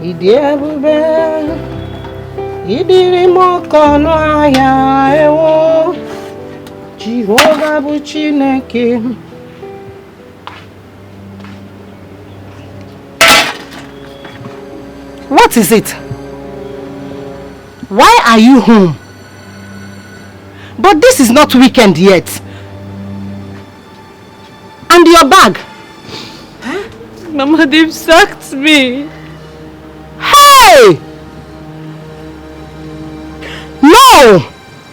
Idiabube, Idirimokono aya ewo, Jehovah buchineke. What is it? Why are you home? But this is not weekend yet. And your bag? Huh? Mama, they've sacked me. Hey! No!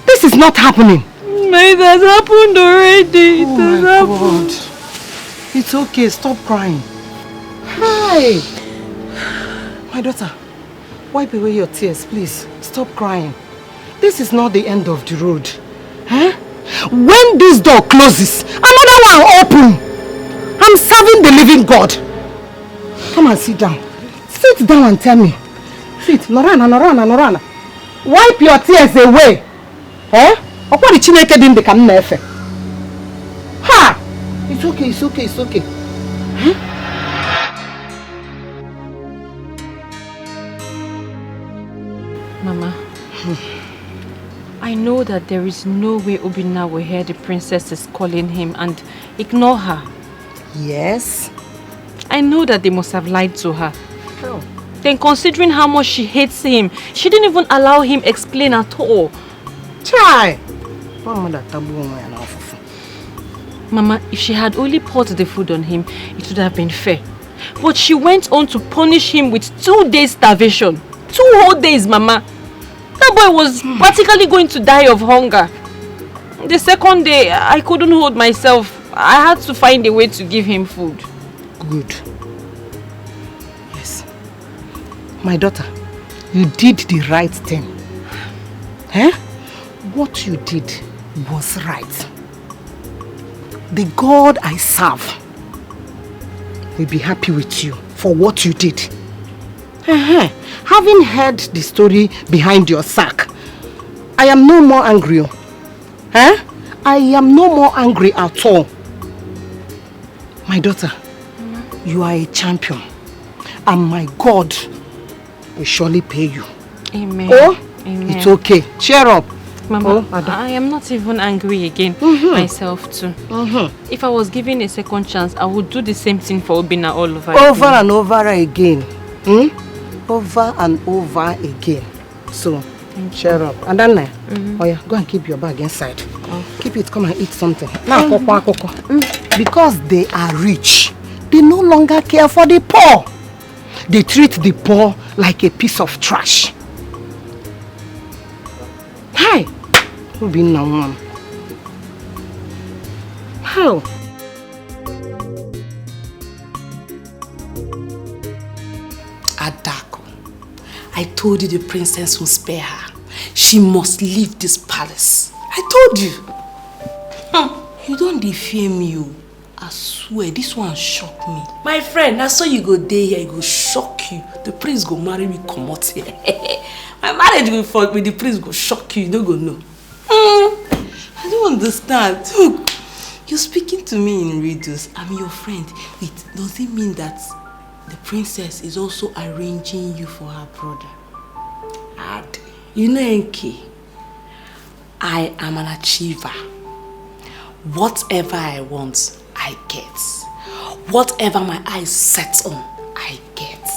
This is not happening. It has happened already. It has happened. God. It's okay. Stop crying. Hi! My daughter, wipe away your tears, please. Stop crying. This is not the end of the road. Huh? When this door closes, another one will open. I'm serving the living God. Come and sit down. Sit down and tell me. Sit. Norana, Norana, Norana. Wipe your tears away. Eh? Ha! It's okay, it's okay, it's okay. Huh? Mama, I know that there is no way Obinna will hear the princess is calling him and ignore her. Yes. I know that they must have lied to her. How? Then considering how much she hates him, she didn't even allow him explain at all. Try. Mama, if she had only poured the food on him, it would have been fair. But she went on to punish him with 2 days starvation. 2 whole days, Mama. That boy was practically going to die of hunger. The second day, I couldn't hold myself. I had to find a way to give him food. Good. Yes. My daughter, you did the right thing. Eh? What you did was right. The God I serve will be happy with you for what you did. Having heard the story behind your sack, I am no more angry. I am no more angry at all. My daughter, you are a champion, and my God will surely pay you. Amen. Oh, Amen. It's okay. Cheer up. Mama, I am not even angry again, myself too. If I was given a second chance, I would do the same thing for Obinna all over again. Over and over again. Over and over again. So, cheer up. And then, oh yeah, go and keep your bag inside. Keep it, come and eat something. Now, because they are rich, they no longer care for the poor. They treat the poor like a piece of trash. Hi! Who be now, Mom? How? Adako, I told you the princess will spare her. She must leave this palace. I told you. You don't defame you. I swear, this one shocked me. My friend, I saw you go there here, it go shock you. The prince go marry me, come out here. My marriage will fall with the prince go shock you, you don't go know. I don't understand. Look, you're speaking to me in riddles. I'm your friend. Wait, does it mean that the princess is also arranging you for her brother? And you know, Enki, I am an achiever. Whatever I want, I get. Whatever my eyes set on, I get.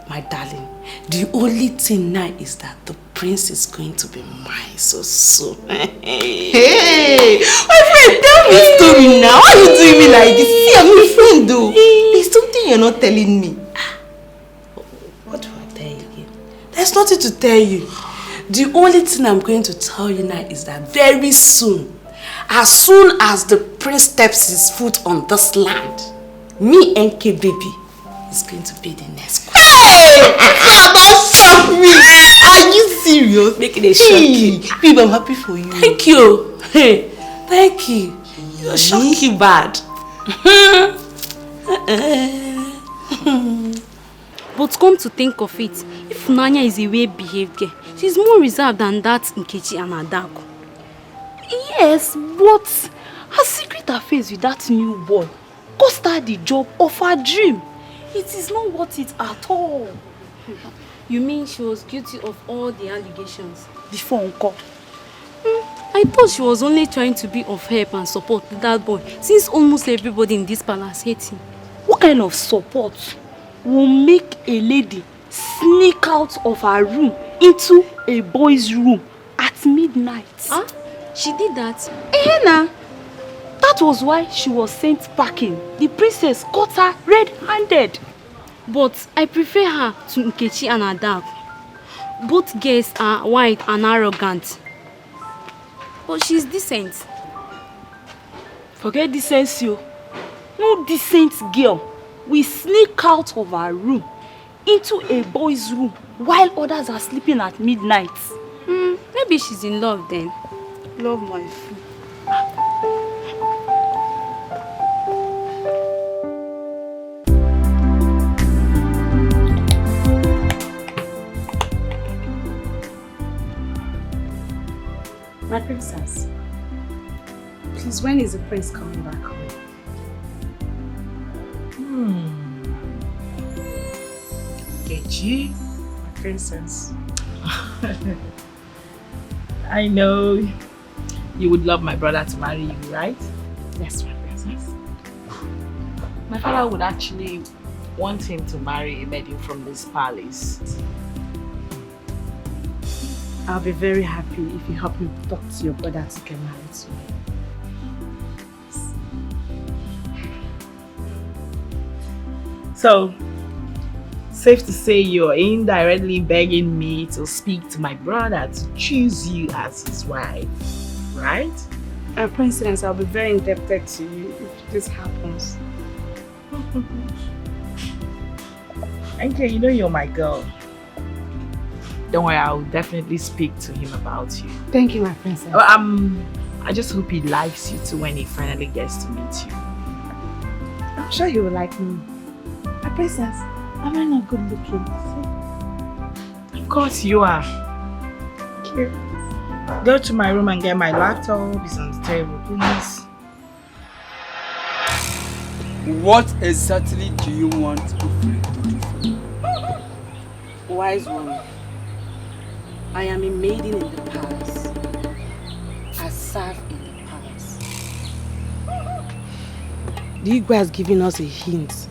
My darling, the only thing now is that the prince is going to be mine so soon. Hey, my friend, tell me a story now. Why are you doing me like this? See, I'm your friend though. There's something you're not telling me. What do I tell you again? There's nothing to tell you. The only thing I'm going to tell you now is that very soon as the prince steps his foot on this land, me and K baby is going to be the next one. Hey! Don't shock me! Are you serious? Making a shock you. Babe, I'm happy for you. Thank you. Hey, thank you. You're shocking bad. But come to think of it, if Nanya is a well-behaved girl, she's more reserved than that Nkechi and Adako. Yes, but her secret affairs with that new boy cost her the job of her dream. It is not worth it at all. You mean she was guilty of all the allegations? Before Uncle. I thought she was only trying to be of help and support to that boy, since almost everybody in this palace hates him. What kind of support will make a lady sneak out of her room into a boy's room at midnight? Huh? She did that? Ehena! That was why she was sent packing. The princess caught her red-handed. But I prefer her to Nkechi and Ada. Both girls are white and arrogant. But she's decent. Forget decency. No decent girl will sneak out of her room into a boy's room while others are sleeping at midnight. Maybe she's in love then. Love my food. My princess, please, when is the prince coming back home? Kechi, My princess. I know you would love my brother to marry you, right? Yes, my princess. My father would actually want him to marry a maiden from this palace. I'll be very happy if you help me talk to your brother to get married to me. So, safe to say you're indirectly begging me to speak to my brother to choose you as his wife, right? Princess, I'll be very indebted to you if this happens. Okay, you know you're my girl. Don't worry, I'll definitely speak to him about you. Thank you, my princess. I just hope he likes you too when he finally gets to meet you. I'm sure he will like me. My princess, am I not good looking? Of course you are. Thank you. Go to my room and get my laptop. It's on the table, please. What exactly do you want Ufre to do for you? Wise woman, I am a maiden in the palace. I serve in the palace. The Igwe has given us a hint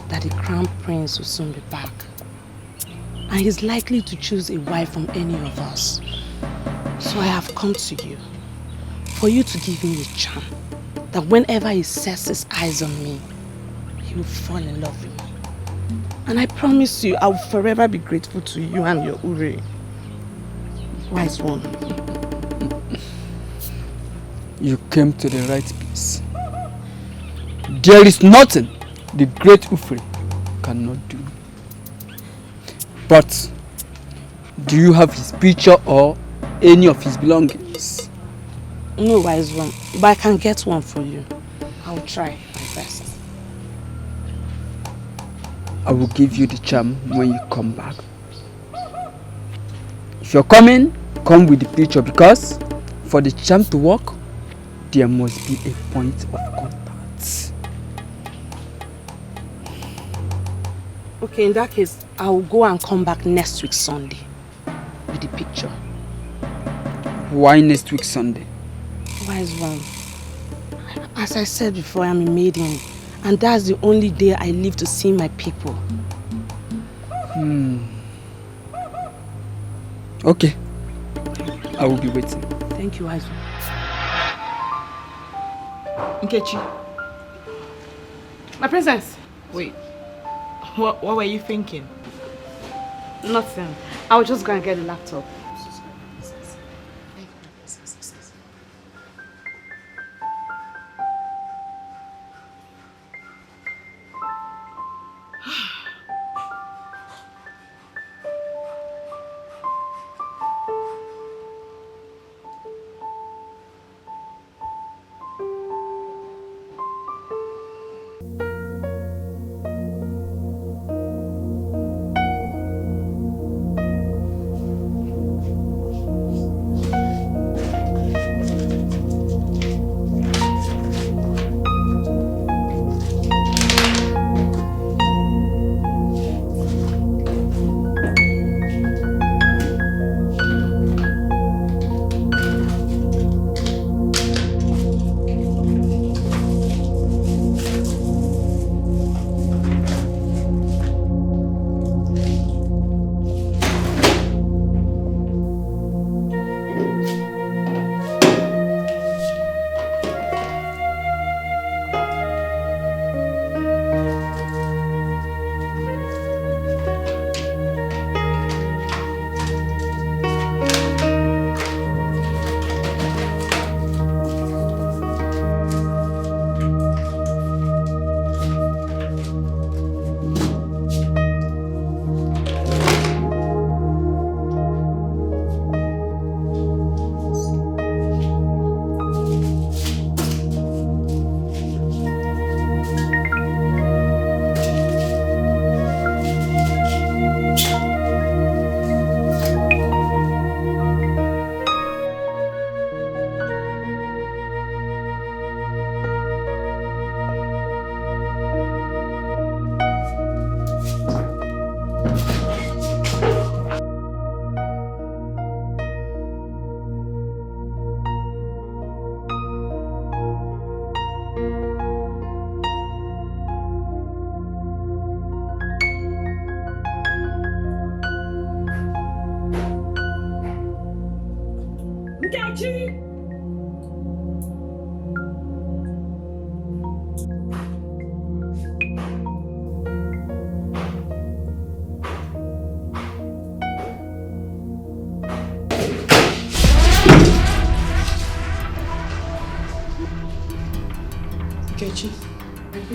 that the crown prince will soon be back. And he's likely to choose a wife from any of us. So I have come to you for you to give me a charm that whenever he sets his eyes on me, he will fall in love with me. And I promise you, I will forever be grateful to you and your Ure. Wise one. You came to the right place. There is nothing the great Ufre cannot do. But do you have his picture or any of his belongings? No, wise one, but I can get one for you. I'll try my best. I will give you the charm when you come back. If you're coming, come with the picture, because for the charm to work, there must be a point of contact. Okay, in that case, I will go and come back next week Sunday with the picture. Why next week Sunday? Wise one, as I said before, I'm a maiden, and that's the only day I live to see my people. Okay, I will be waiting. Thank you, wise one. Nkechi. My princess. Wait. What were you thinking? Nothing. I'll just go and get the laptop.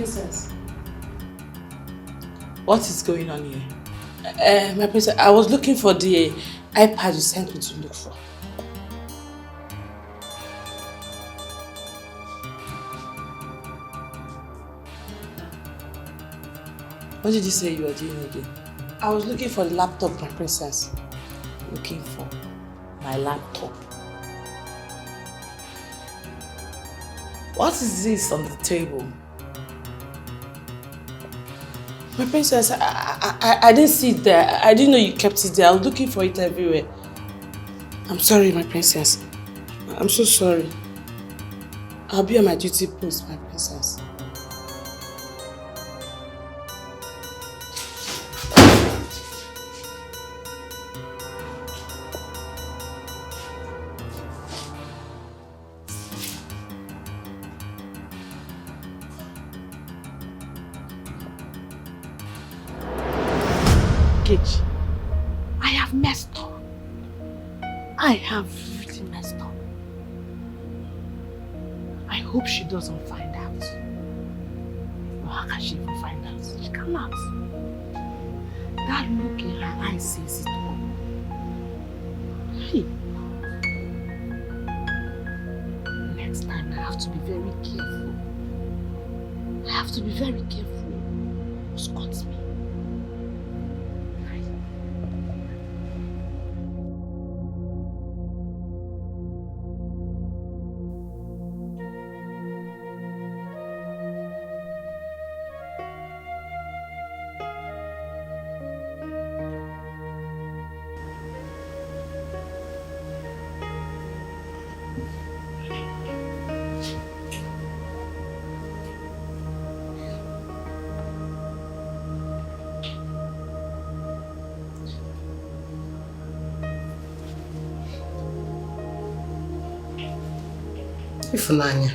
princess. What is going on here? My princess, I was looking for the iPad you sent me to look for. What did you say you were doing again? I was looking for the laptop, my princess. Looking for my laptop. What is this on the table? My princess, I didn't see it there. I didn't know you kept it there. I was looking for it everywhere. I'm sorry, my princess. I'm so sorry. I'll be on my duty post, my princess. I have messed up. I have really messed up. I hope she doesn't find out. Or how can she even find out? She cannot. That look in her eyes says it all. Hey. Next time I have to be very careful. I have to be very careful. Scott me. Ifunanya,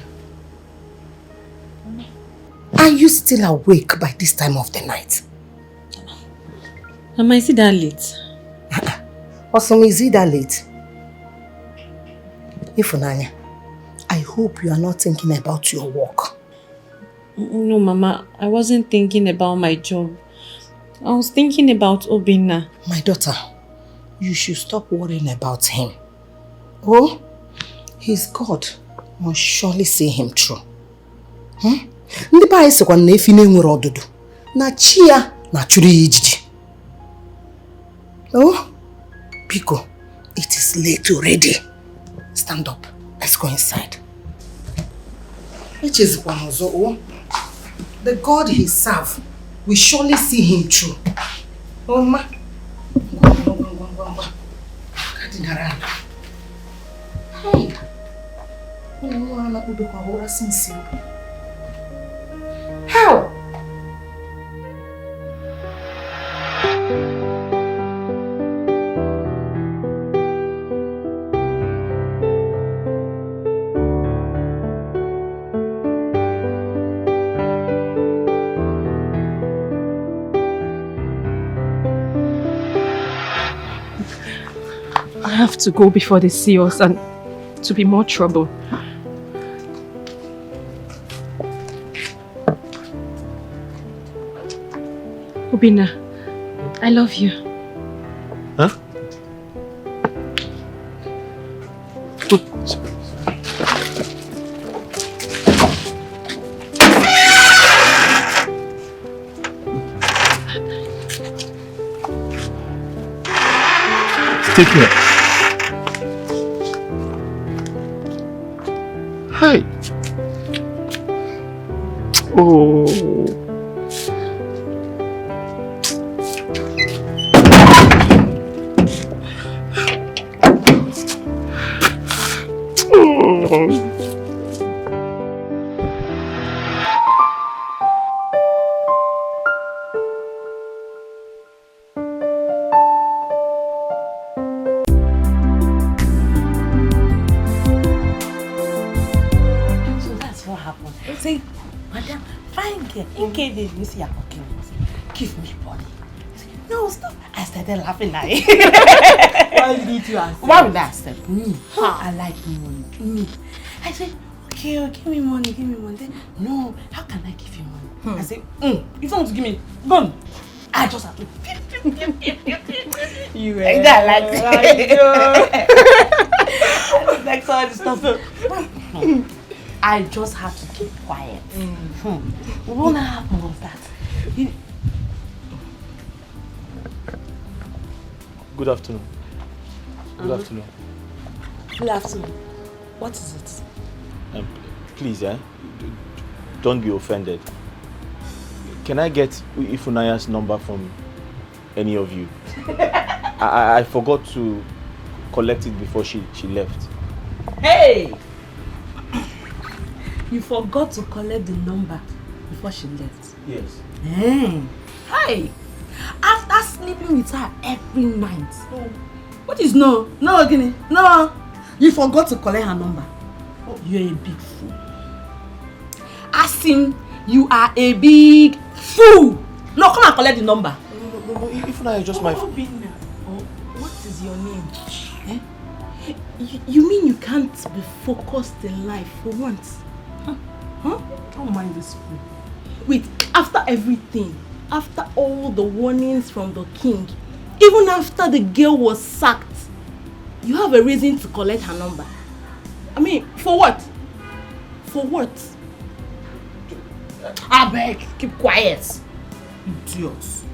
are you still awake by this time of the night? Mama, is it that late? Also, is it that late? Ifunanya, I hope you are not thinking about your work. No, Mama, I wasn't thinking about my job. I was thinking about Obinna. My daughter, you should stop worrying about him. Oh, his God must surely see him through. Ndị ba isikwa na efi na-enwere ọdụdụ na chi ya na churu ijiji. Oh, Pico, it is late already. Stand up. Let's go inside. Which is oh, the God he serves will surely see him through. Oh, ma. Hey. How? I have to go before they see us and to be more trouble. Obinna, I love you. Huh? Take care. Hey. Oh. Say, madam, fine girl. In case they see you're talking, give me body. Say, no, stop. I started laughing now. Why did you accept? Why would I accept? Me. I like money. Me. I said, okay, give me money. Then, no, how can I give you money? I say, if you want to give me, go. I just have to. You like that, like so all the stuff. I just have to keep quiet. What happened was that. Good afternoon. Good afternoon. Good afternoon. What is it? Please, don't be offended. Can I get Ifunaya's number from any of you? I forgot to collect it before she left. Hey! You forgot to collect the number before she left? Yes. Hey! After sleeping with her every night. What is no? No, Guinea. No! You forgot to collect her number. You're a big fool. Ask him, you are a big fool. No, come and collect the number. No, Ifunaya is just my... What is your name? You mean you can't be focused in life for once? Huh? Don't mind this fool. Wait, after everything, after all the warnings from the king, even after the girl was sacked, you have a reason to collect her number. I mean, for what? For what? I beg, keep quiet. Idiots.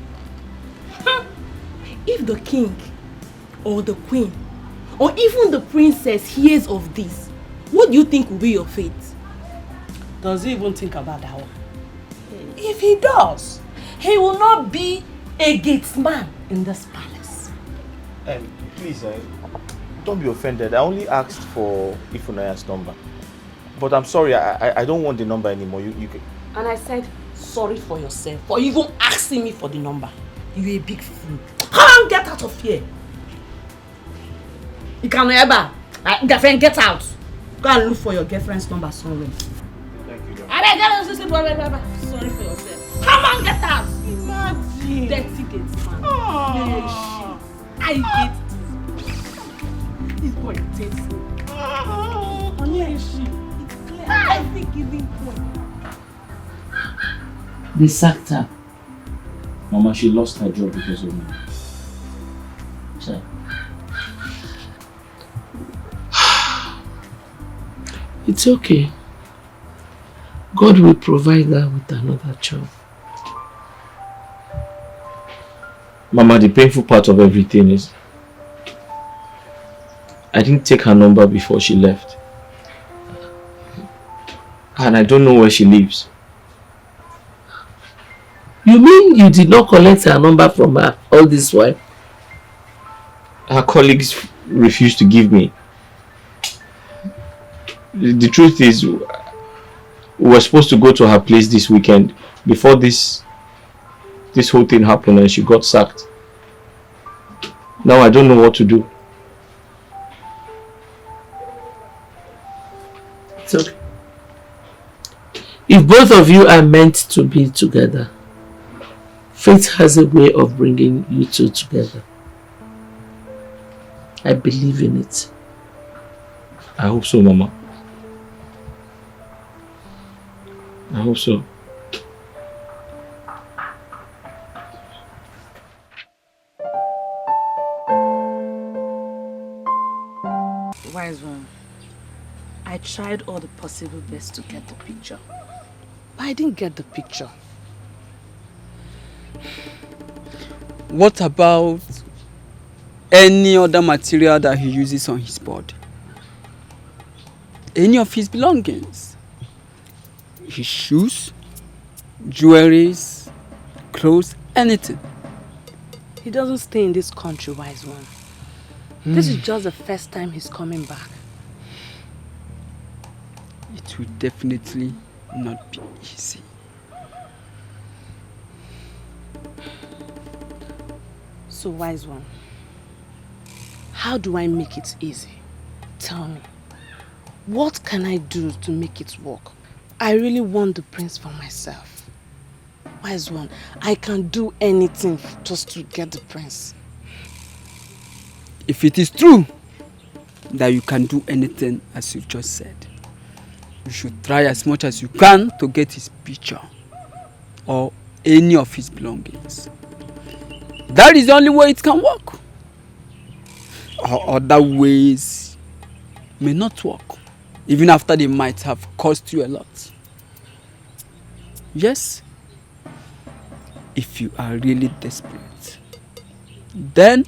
If the king or the queen or even the princess hears of this, what do you think will be your fate? Does he even think about that one? If he does, he will not be a gatesman in this palace. Please, don't be offended. I only asked for Ifunaya's number. But I'm sorry, I don't want the number anymore. You can... And I said, sorry for yourself for even asking me for the number. You're a big fool. Come on, get out of here. You can never. Girlfriend, get out. Go and look for your girlfriend's number somewhere. Thank you, Sorry for yourself. Come on, get out. Imagine. Dirty gates, man. I hate this boy is faithful. It's clear. Every giving point. They sacked her. Mama, she lost her job because of me. Sir. It's okay. God will provide her with another job. Mama, the painful part of everything is I didn't take her number before she left. And I don't know where she lives. You mean you did not collect her number from her all this while? Her colleagues refused to give me. The truth is, we were supposed to go to her place this weekend before this whole thing happened and she got sacked. Now I don't know what to do. It's okay. If both of you are meant to be together, fate has a way of bringing you two together. I believe in it. I hope so, Mama. I hope so. Wise one. I tried all the possible best to get the picture. But I didn't get the picture. What about any other material that he uses on his board? Any of his belongings? His shoes, jewelries, clothes, anything. He doesn't stay in this country, wise one. This is just the first time he's coming back. It will definitely not be easy. So, wise one, how do I make it easy? Tell me. What can I do to make it work? I really want the prince for myself. Wise one, I can do anything just to get the prince. If it is true that you can do anything as you've just said, you should try as much as you can to get his picture or any of his belongings. That is the only way it can work. Or other ways may not work, even after they might have cost you a lot. Yes, if you are really desperate, then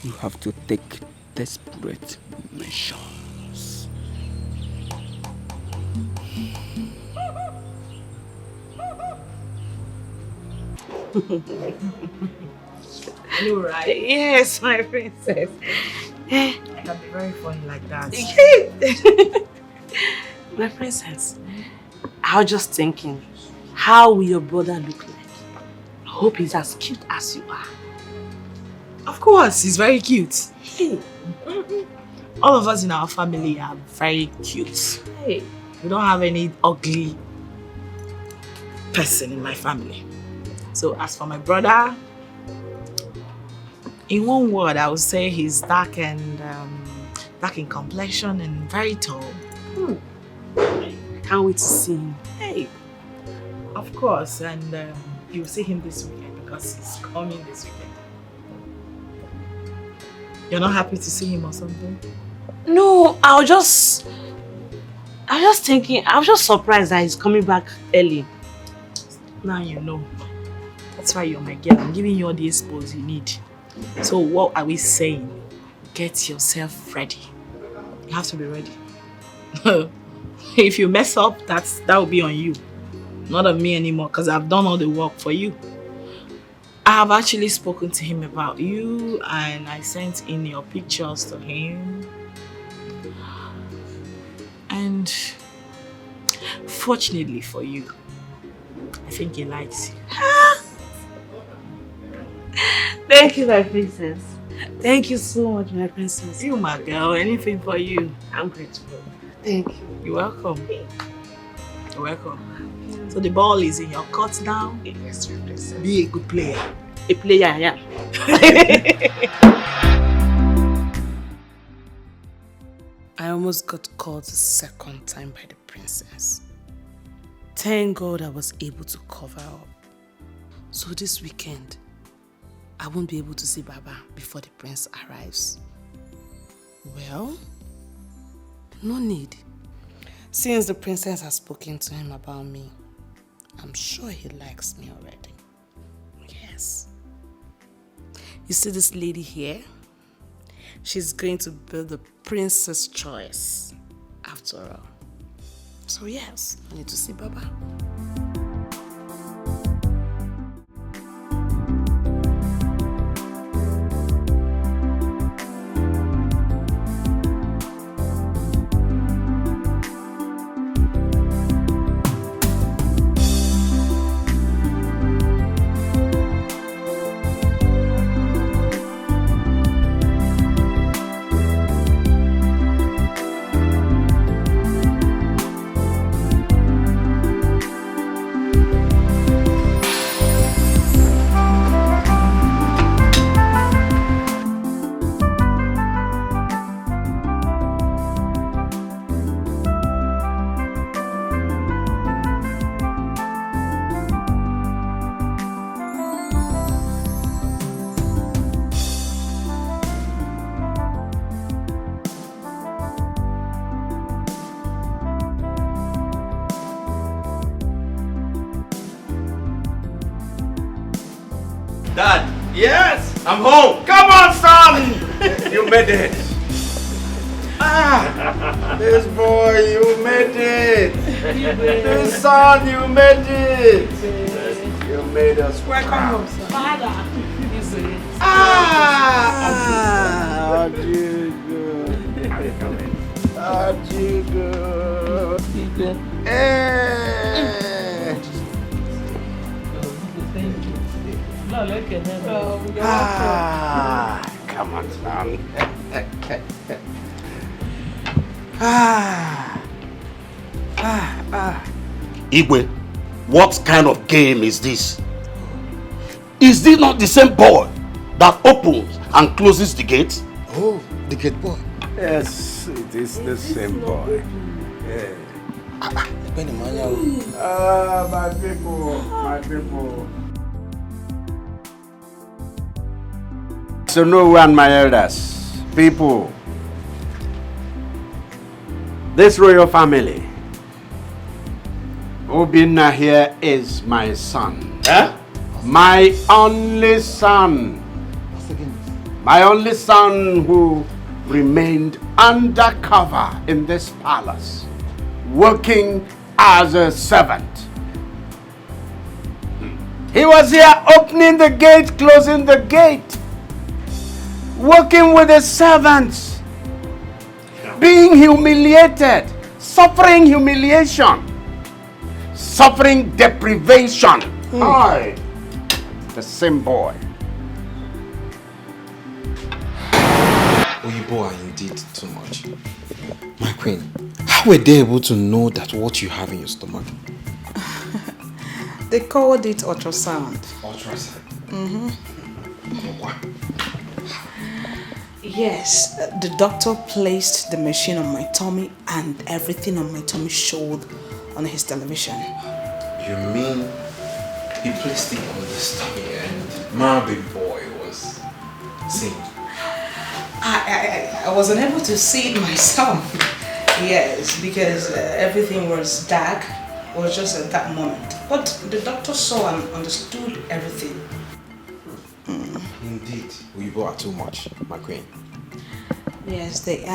you have to take desperate measures. You right? Yes, my princess. I can be very funny like that. My princess, I was just thinking, how will your brother look like? I hope he's as cute as you are. Of course, he's very cute. All of us in our family are very cute. Hey. We don't have any ugly person in my family. So as for my brother, in one word, I would say he's dark and dark in complexion and very tall. Can't wait to see him. Hey, of course, and you'll see him this weekend because he's coming this weekend. You're not happy to see him or something? No, I was just thinking, I was just surprised that he's coming back early. Now you know. That's why you're my girl. I'm giving you all the expos you need. So what are we saying? Get yourself ready. You have to be ready. If you mess up, that will be on you. Not on me anymore, because I've done all the work for you. I have actually spoken to him about you and I sent in your pictures to him. And fortunately for you, I think he likes you. Thank you, my princess. Thank you so much, my princess. You, my girl, anything for you. I'm grateful. Thank you. You're welcome. You're welcome. So the ball is in your court now. Yes, my princess. Be a good player. A player, yeah. I almost got caught the second time by the princess. Thank God I was able to cover up. So this weekend, I won't be able to see Baba before the prince arrives. Well, no need. Since the princess has spoken to him about me, I'm sure he likes me already. Yes. You see this lady here? She's going to be the princess' choice after all. So yes, I need to see Baba. Dad, yes, I'm home. Come on, son. You made it. This boy, you made it. This son, you made it. You made us. Welcome home, son. Father. No, look at him. Come on, son. Igwe, what kind of game is this? Is this not the same boy that opens and closes the gate? Oh, the gate boy. Yes, it is the same boy. Yeah. My people, my people. So no one, my elders, people. This royal family, Obinna here is my son. My only son. My only son who remained undercover in this palace, working as a servant. He was here opening the gate, closing the gate, working with the servants, being humiliated, suffering humiliation, suffering deprivation. I, the same boy. Oyibo are indeed too much. My queen, how were they able to know that what you have in your stomach? They called it ultrasound. Ultrasound? Yes, the doctor placed the machine on my tummy and everything on my tummy showed on his television. You mean he placed it on the stomach and my baby boy was seeing? I wasn't able to see it myself. Yes, because everything was dark. It was just at that moment. But the doctor saw and understood everything. Indeed, Oyibo are too much, my queen. Yes, they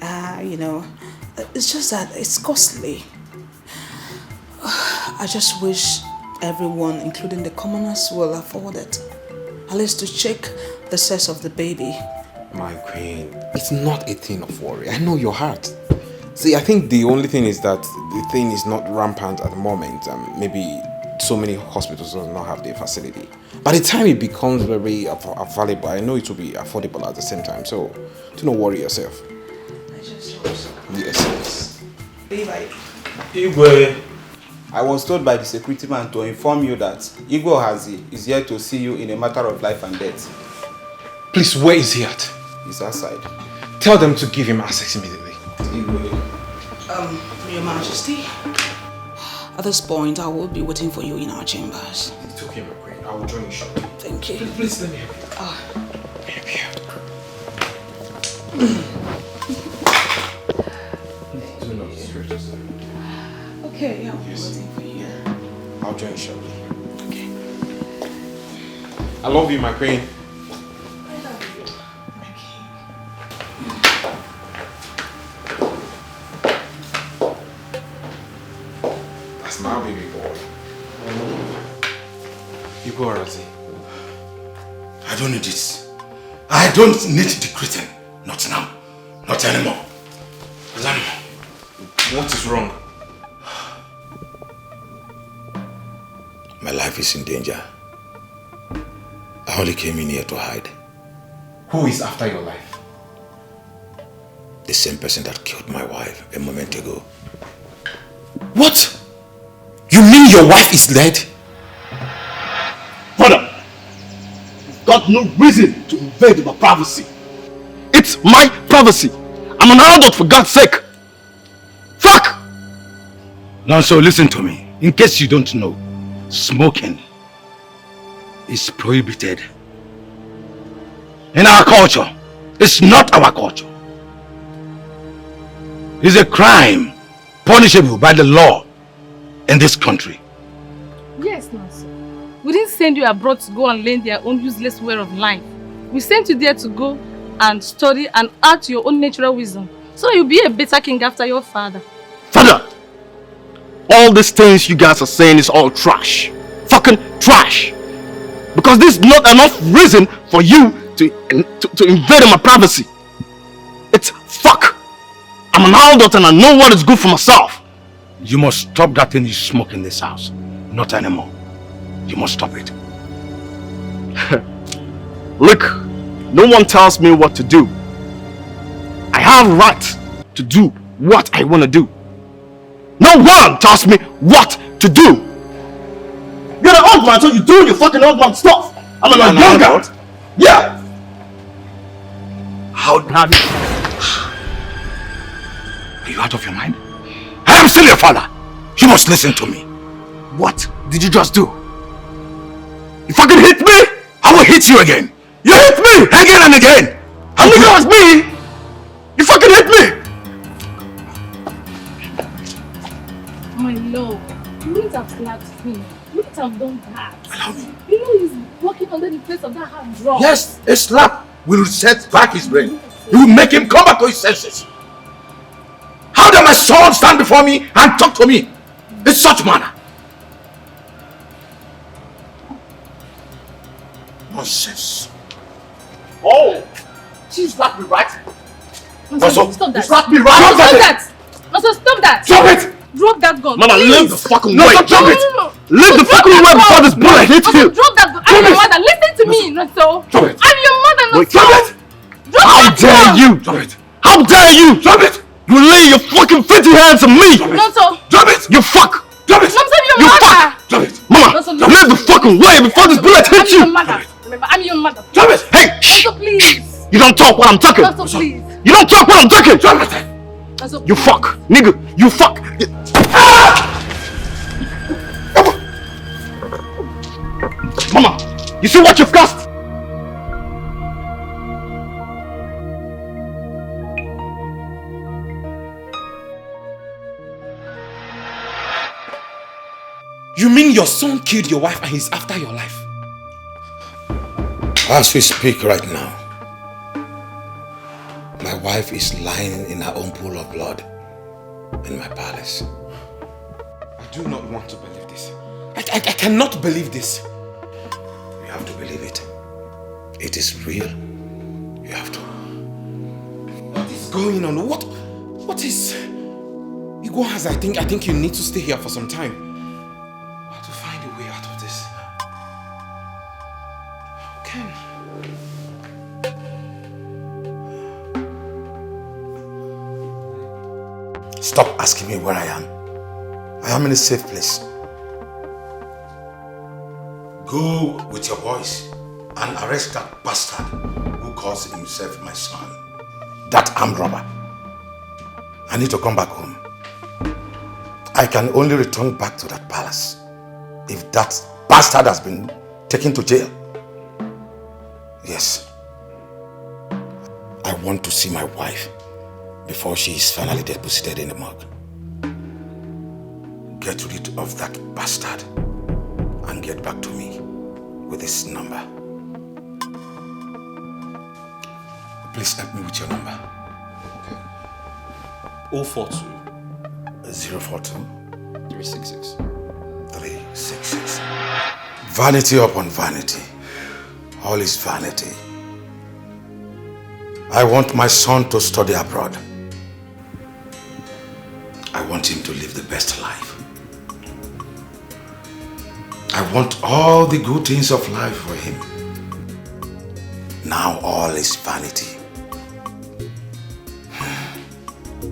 are, you know. It's just that it's costly. I just wish everyone, including the commoners, will afford it. At least to check the sex of the baby. My queen, it's not a thing of worry. I know your heart. See, I think the only thing is that the thing is not rampant at the moment. Maybe so many hospitals do not have the facility. By the time it becomes very available, I know it will be affordable at the same time. So, do not worry yourself. I just hope so. Yes. Igwe, I was told by the security man to inform you that Igwe is here to see you in a matter of life and death. Please, where is he at? He's outside. Tell them to give him access immediately. Your Majesty, at this point I will be waiting for you in our chambers. It's okay, my queen. I will join you shortly. Thank you. Please let me help you. Help you. Do not stress yourself. Okay, yeah, I'll be waiting for you. I'll join you shortly. Okay. I love you, my queen. My baby boy. You go, Razi. I don't need this. I don't need the greeting. Not now. Not anymore. Not anymore. What is wrong? My life is in danger. I only came in here to hide. Who is after your life? The same person that killed my wife a moment ago. What? You mean your wife is dead? Father, you've got no reason to invade my privacy. It's my privacy. I'm an adult, for God's sake. Fuck! Now, so listen to me. In case you don't know, smoking is prohibited. In our culture, it's not our culture. It's a crime punishable by the law in this country. Yes, Nancy. We didn't send you abroad to go and learn their own useless way of life. We sent you there to go and study and add to your own natural wisdom, so that you'll be a better king after your father. Father, all these things you guys are saying is all trash. Fucking trash. Because this is not enough reason for you to invade my privacy. It's fuck. I'm an adult and I know what is good for myself. You must stop that thing you smoke in this house. Not anymore. You must stop it. Look, no one tells me what to do. I have right to do what I want to do. No one tells me what to do. You're an old man, so you're doing your fucking old man stuff. I'm an younger. Yeah. How have you? Are you out of your mind? I am still your father. You must listen to me. What did you just do? You fucking hit me, I will hit you again. You hit me again and again. And look at me. You fucking hit me. My love, you wouldn't have slapped him. You wouldn't have done that. Allow me. You know he's walking under the place of that hard drug. Yes, a slap will set back his brain. It will make him come back to his senses. How dare my son stand before me and talk to me in such manner? Nonsense. Oh, she slapped me, right? Stop that. You slapped me, right? Stop that. Stop that. Stop it. Drop that gun. Mama, please. leave the fucking way. Drop it. Leave the fucking way before this bullet hits you. Drop that gun. I'm your mother. Listen to me, Naso. Drop it. I'm your mother, Naso. Wait, drop it. How dare you? Drop it. How dare you? Drop it. You lay your fucking filthy hands on me. Naso. Drop it. You fuck. Drop it. I'm your You mother. fuck. Drop it. Mama, leave the fucking way before this bullet hits you. I'm your mother. Remember, I'm your mother. Drop it. Hey, Naso, please. you don't talk when I'm talking. Naso, please. You don't talk when I'm talking. Drop it. Naso, You fuck. Nigga, you fuck. Mama, you see what you've cost? You mean your son killed your wife and he's after your life? As we speak right now, my wife is lying in her own pool of blood in my palace. I do not want to believe this. I cannot believe this. You have to believe it. It is real. You have to. What is going on? What is... Iguaz, I think you need to stay here for some time. I have to find a way out of this. Ken. Stop asking me where I am. I am in a safe place. Go with your boys and arrest that bastard who calls himself my son. That armed robber. I need to come back home. I can only return back to that palace if that bastard has been taken to jail. Yes. I want to see my wife before she is finally deposited in the morgue. Get rid of that bastard and get back to me with this number. Please help me with your number. Okay. 042 042 366 366. Vanity upon vanity. All is vanity. I want my son to study abroad. I want him to live the best life. I want all the good things of life for him. Now all is vanity.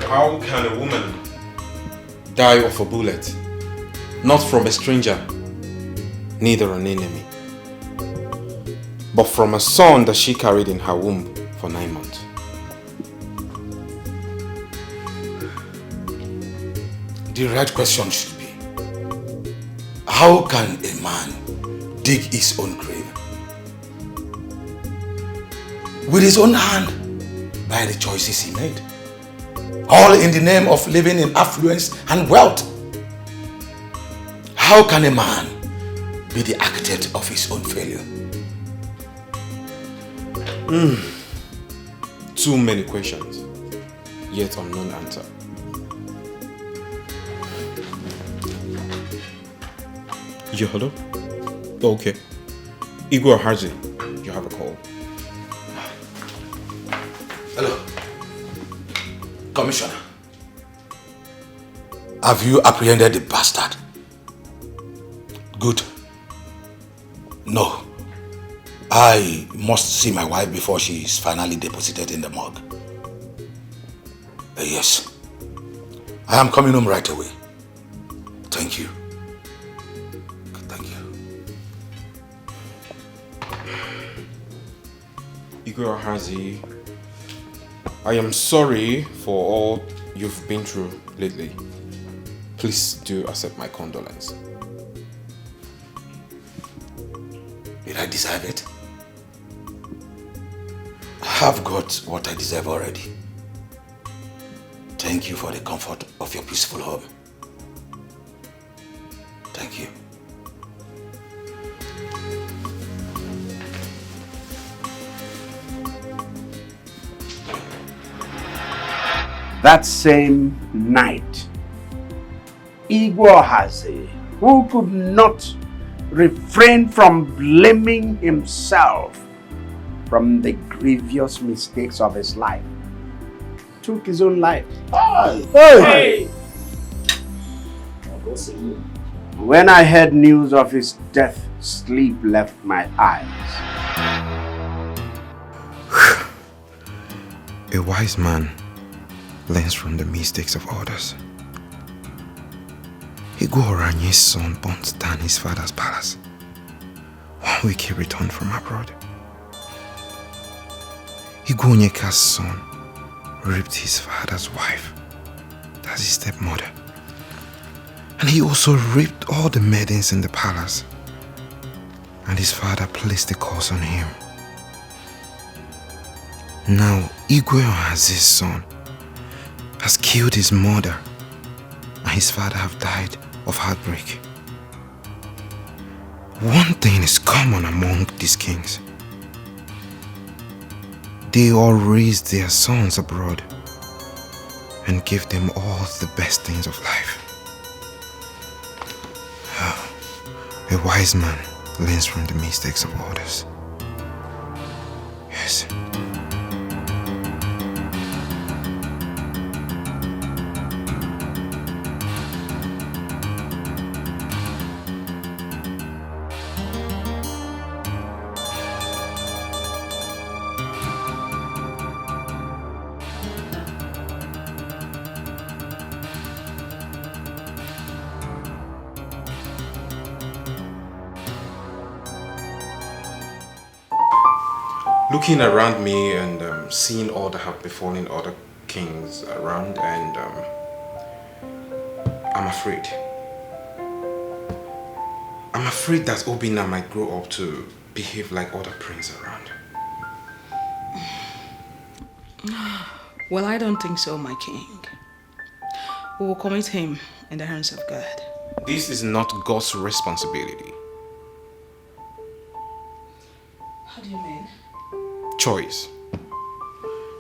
How can a woman die of a bullet? Not from a stranger, neither an enemy, but from a son that she carried in her womb for 9 months. The right question should be, how can a man dig his own grave? With his own hand, by the choices he made. All in the name of living in affluence and wealth. How can a man be the architect of his own failure? Too many questions, yet unknown answer. Yeah, hello? Okay. Igor Harzi, you have a call. Hello. Commissioner. Have you apprehended the bastard? Good. No. I must see my wife before she is finally deposited in the morgue. Yes. I am coming home right away. Thank you. Thank you. Igor Harzi, I am sorry for all you've been through lately. please do accept my condolence. Did I deserve it? I have got what I deserve already. Thank you for the comfort of your peaceful home. Thank you. That same night, Igbohaze, who could not refrain from blaming himself from the grievous mistakes of his life, took his own life. Hey! When I heard news of his death, sleep left my eyes. A wise man learns from the mistakes of others. Igboharanye's son burnt down his father's palace. 1 week he returned from abroad. Igboonyeka's son raped his father's wife. That's his stepmother. And he also raped all the maidens in the palace. And his father placed the curse on him. Now Igbohaze's son has killed his mother, and his father have died of heartbreak. One thing is common among these kings. They all raised their sons abroad and gave them all the best things of life. A wise man learns from the mistakes of others. Yes. Looking around me and seeing all that have befallen other kings around, and I'm afraid. I'm afraid that Obinna might grow up to behave like other princes around. Well, I don't think so, my king. We will commit him in the hands of God. This is not God's responsibility. How do you mean? Choice.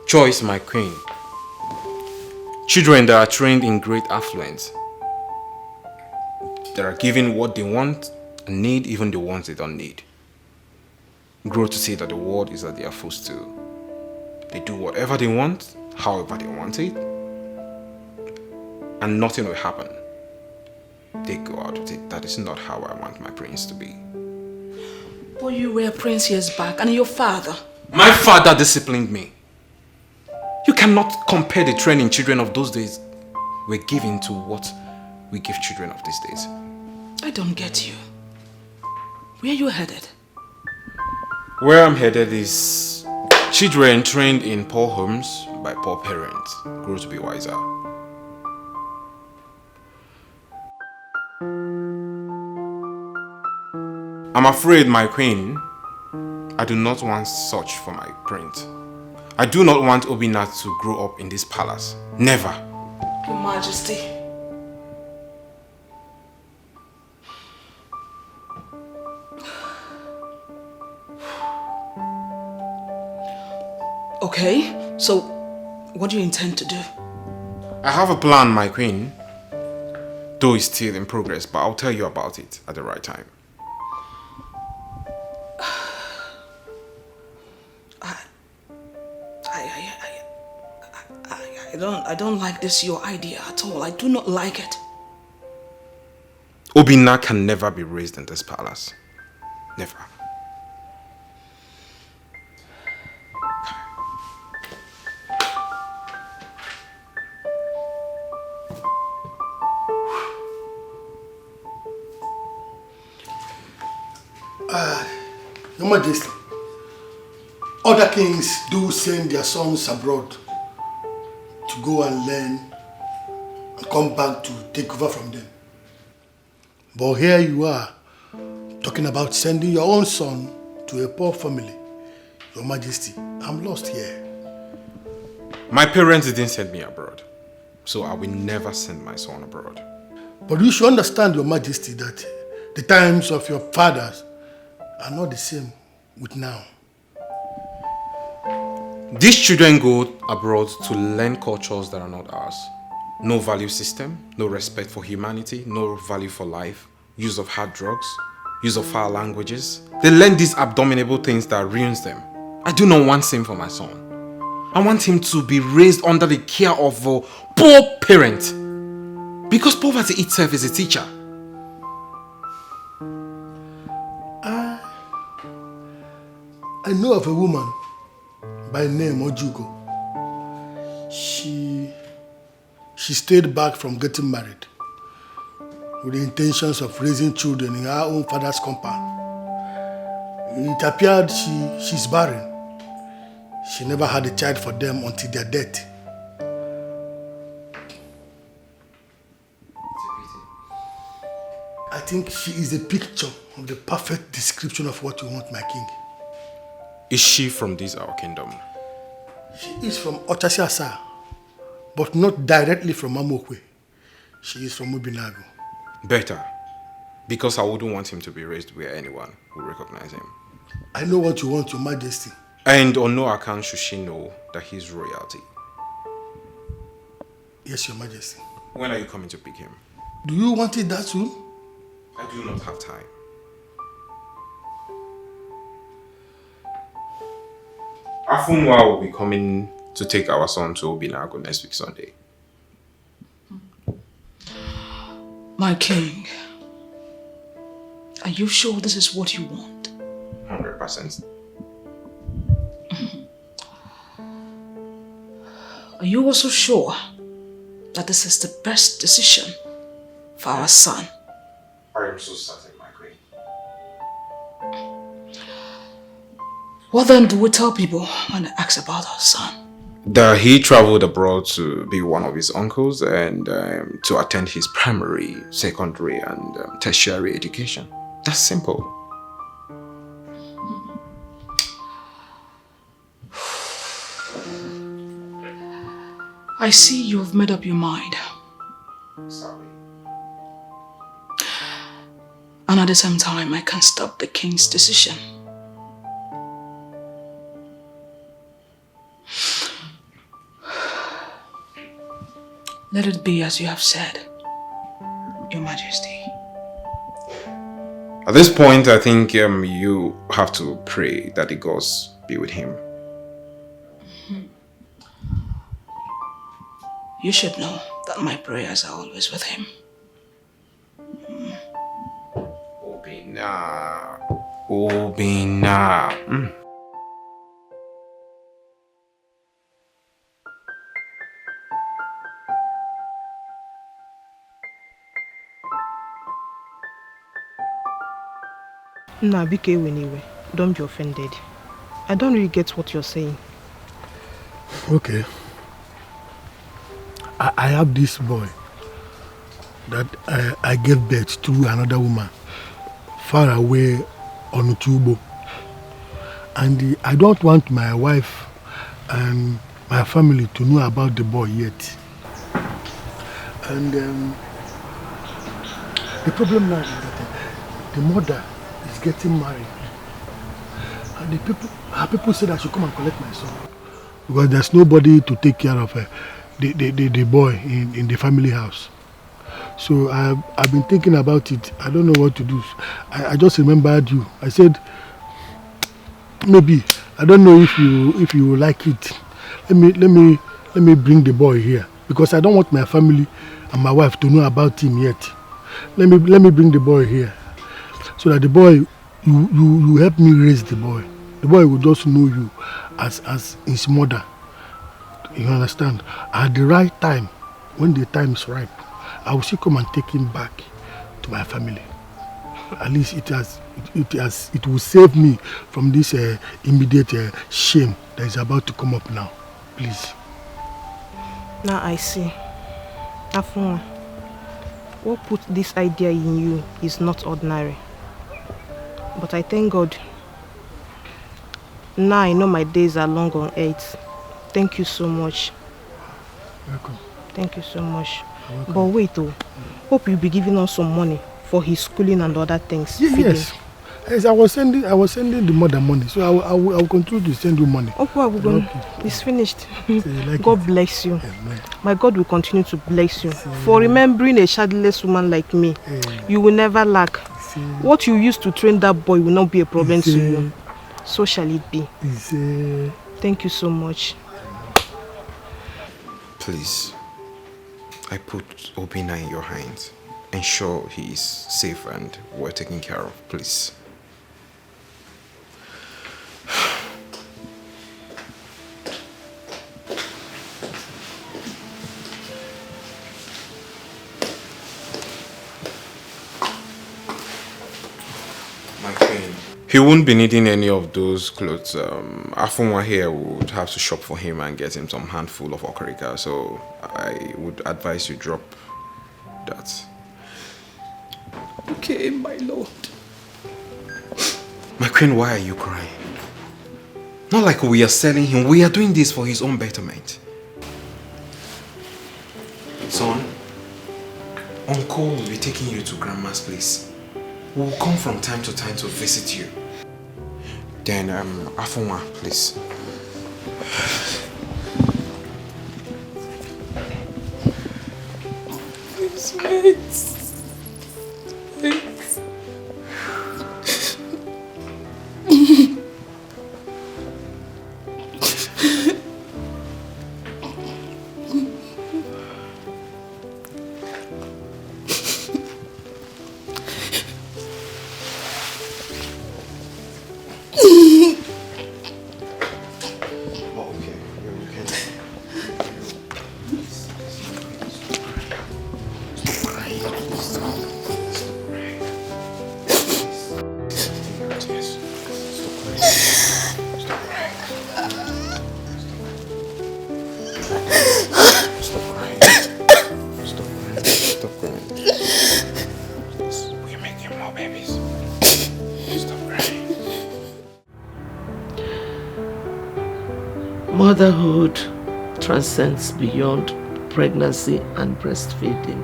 Choice, my queen. Children that are trained in great affluence, that are given what they want and need, even the ones they don't need, grow to see that the world is at their footstool. They do whatever they want, however they want it, and nothing will happen. They go out with it. That is not how I want my prince to be. But you were a prince years back, and your father. My father disciplined me. You cannot compare the training children of those days were given to what we give children of these days. I don't get you. Where are you headed? Where I'm headed is children trained in poor homes by poor parents grow to be wiser. I'm afraid, my queen, I do not want such for my prince. I do not want Obinna to grow up in this palace. Never. Your Majesty. Okay, so what do you intend to do? I have a plan, my queen. Though it's still in progress, but I'll tell you about it at the right time. I don't like this, your idea at all. I do not like it. Obinna can never be raised in this palace. Never. Your Majesty, other kings do send their sons abroad to go and learn and come back to take over from them. But here you are, talking about sending your own son to a poor family. Your Majesty, I'm lost here. My parents didn't send me abroad, so I will never send my son abroad. But you should understand, Your Majesty, that the times of your fathers are not the same with now. These children go abroad to learn cultures that are not ours. No value system, no respect for humanity, no value for life, use of hard drugs, use of foul languages. They learn these abominable things that ruins them. I do not want same for my son. I want him to be raised under the care of a poor parent. Because poverty itself is a teacher. I know of a woman by name Ojugo. She stayed back from getting married with the intentions of raising children in her own father's compound. It appeared she's barren. She never had a child for them until their death. I think she is a picture of the perfect description of what you want, my king. Is she from this our kingdom? She is from Ochasiasa, but not directly from Amokwe. She is from Ubinago. Better, because I wouldn't want him to be raised where anyone will recognize him. I know what you want, Your Majesty. And on no account should she know that he's royalty. Yes, Your Majesty. When are you coming to pick him? Do you want it that soon? I do not have time. Afunwa will be coming to take our son to Obinago next week Sunday. My king, are you sure this is what you want? 100%. Are you also sure that this is the best decision for our son? I am so certain, my queen. What then do we tell people when they ask about our son? That he traveled abroad to be one of his uncles and to attend his primary, secondary and tertiary education. That's simple. I see you have made up your mind. Sorry. And at the same time, I can't stop the king's decision. Let it be as you have said, Your Majesty. At this point, I think you have to pray that the gods be with him. You should know that my prayers are always with him. Obina. Nah, BK anyway. Don't be offended. I don't really get what you're saying. Okay. I have this boy that I gave birth to another woman far away on Utubo. And I don't want my wife and my family to know about the boy yet. And the problem now is that the mother is getting married. And her people said I should come and collect my son. Because there's nobody to take care of the boy in the family house. So I've been thinking about it. I don't know what to do. I just remembered you. I said, maybe, I don't know if you like it. Let me bring the boy here. Because I don't want my family and my wife to know about him yet. Let me bring the boy here. So that the boy, you help me raise the boy. The boy will just know you as his mother. You understand? At the right time, when the time is ripe, I will still come and take him back to my family. At least it will save me from this immediate shame that is about to come up now. Please. Now I see. Afun, what put this idea in you is not ordinary. But I thank God. Now I know my days are long on earth. Thank you so much. Welcome. Thank you so much. But wait though, hope you'll be giving us some money for his schooling and other things. Yes. Yes, I was sending the mother money, so I will continue to send you money. It's finished. God bless you. Amen. My God will continue to bless you for remembering a childless woman like me. You will never lack. What you used to train that boy will not be a problem to you. So shall it be. Thank you so much. Please, I put Obina in your hands. Ensure he is safe and well taken care of, please. My queen. He won't be needing any of those clothes. Afunwa here would have to shop for him and get him some handful of okarika, so I would advise you drop that. Okay, my lord. My queen, why are you crying? Not like we are selling him. We are doing this for his own betterment. Son, Uncle will be taking you to Grandma's place. We will come from time to time to visit you. Then, Afunwa, please. Please, mates. Motherhood transcends beyond pregnancy and breastfeeding.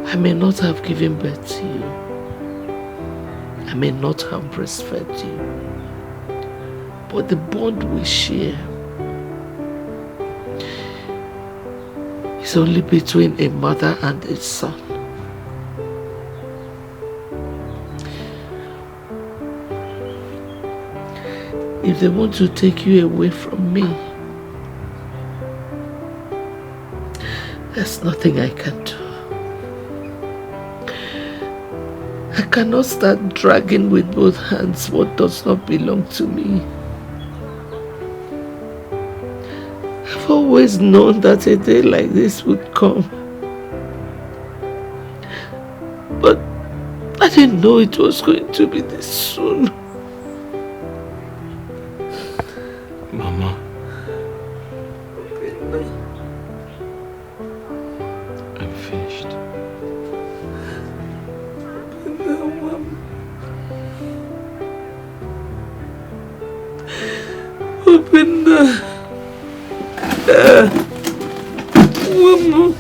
I may not have given birth to you. I may not have breastfed you. But the bond we share is only between a mother and a son. If they want to take you away from me, there's nothing I can do. I cannot start dragging with both hands what does not belong to me. I've always known that a day like this would come. But I didn't know it was going to be this soon. Mama. I'm finished. Open the... Mama.